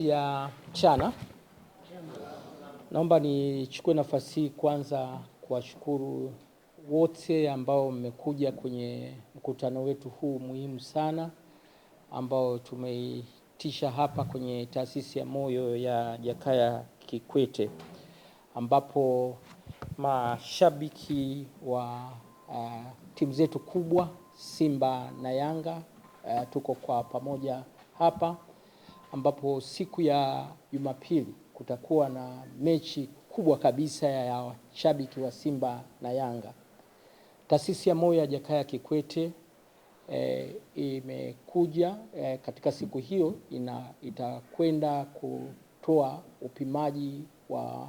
Ya mchana, naomba nichukue nafasi hii kwanza kuwashukuru wote ambao mmekuja kwenye mkutano wetu huu muhimu sana ambao tumeitisha hapa kwenye Taasisi ya Moyo ya Jakaya Kikwete, ambapo mashabiki wa timu zetu kubwa Simba na Yanga tuko kwa pamoja hapa, ambapo siku ya Jumapili kutakuwa na mechi kubwa kabisa ya washabiki wa Simba na Yanga. Taasisi ya Moyo ya Jakaya Kikwete imekuja katika siku hiyo itakwenda kutoa upimaji wa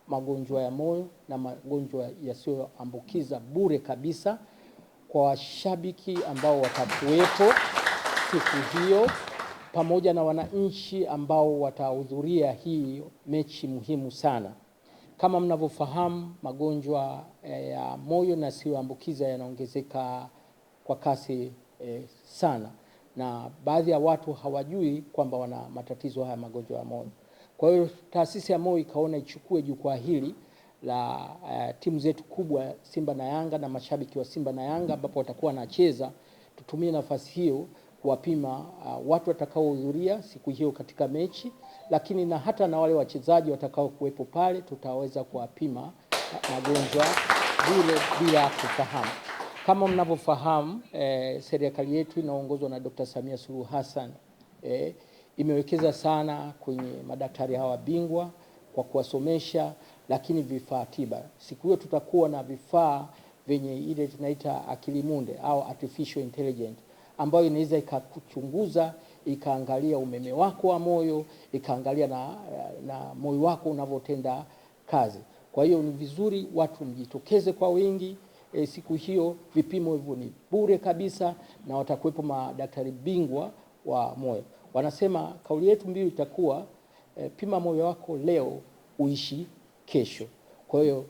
magonjwa ya moyo na magonjwa yasiyoambukiza bure kabisa kwa washabiki ambao watakuwepo siku hiyo, pamoja na wananchi ambao watahudhuria hii mechi muhimu sana. Kama mnavyofahamu, magonjwa ya moyo na yasiyoambukiza yanaongezeka kwa kasi sana, na baadhi ya watu hawajui kwamba wana matatizo haya magonjwa ya moyo. Kwa hiyo Taasisi ya Moyo ikaona ichukue jukwaa hili la timu zetu kubwa Simba na Yanga na mashabiki wa Simba na Yanga ambapo watakuwa wanacheza, tutumie nafasi hiyo kuwapima watu watakaohudhuria siku hiyo katika mechi, lakini na hata na wale wachezaji watakao kuwepo pale tutaweza kuwapima magonjwa bila kufahamu. Kama mnavyofahamu, serikali yetu inaongozwa na Dr. Samia Suluhu Hassan imewekeza sana kwenye madaktari hawa bingwa kwa kuwasomesha, lakini vifaa tiba. Siku hiyo tutakuwa na vifaa venye ile tunaita akili munde au artificial intelligence, ambayo inaweza ikakuchunguza, ikaangalia umeme wako wa moyo, ikaangalia na moyo wako unavyotenda kazi. Kwa hiyo ni vizuri watu mjitokeze kwa wingi siku hiyo. Vipimo hivyo ni bure kabisa na watakuwepo madaktari bingwa wa moyo. Wanasema kauli yetu mbiu itakuwa pima moyo wako leo uishi kesho. Kwa hiyo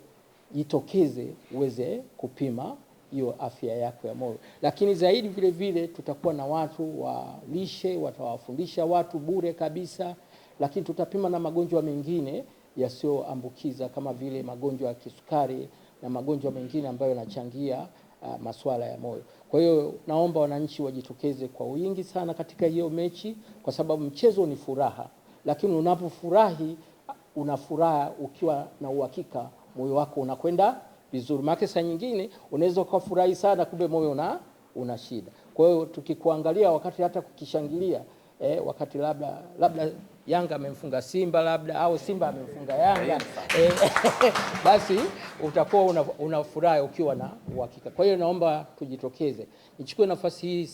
jitokeze uweze kupima hiyo afya yako ya moyo. Lakini zaidi vile vile tutakuwa na watu wa lishe, watawafundisha watu bure kabisa, lakini tutapima na magonjwa mengine yasiyoambukiza kama vile magonjwa ya kisukari na magonjwa mengine ambayo yanachangia masuala ya moyo. Kwa hiyo naomba wananchi wajitokeze kwa wingi sana katika hiyo mechi, kwa sababu mchezo ni furaha, lakini unapofurahi unafuraha ukiwa na uhakika moyo wako unakwenda vizuri. Maana saa nyingine unaweza kufurahi sana kumbe moyo una shida. Kwa hiyo tukikuangalia wakati hata kukishangilia wakati labda Yanga amemfunga Simba labda au Simba amemfunga Yanga basi utakuwa unafurahi ukiwa na uhakika. Kwa hiyo naomba tujitokeze. Nichukue nafasi hii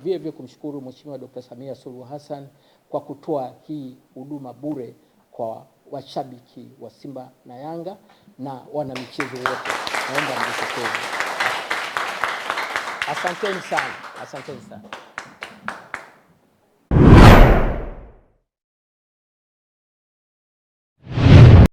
vile kumshukuru Mheshimiwa Dr. Samia Suluhu Hassan kwa kutoa hii huduma bure kwa washabiki wa Simba na Yanga na wana michezo wote. Naomba mjitokeze. Asanteni sana.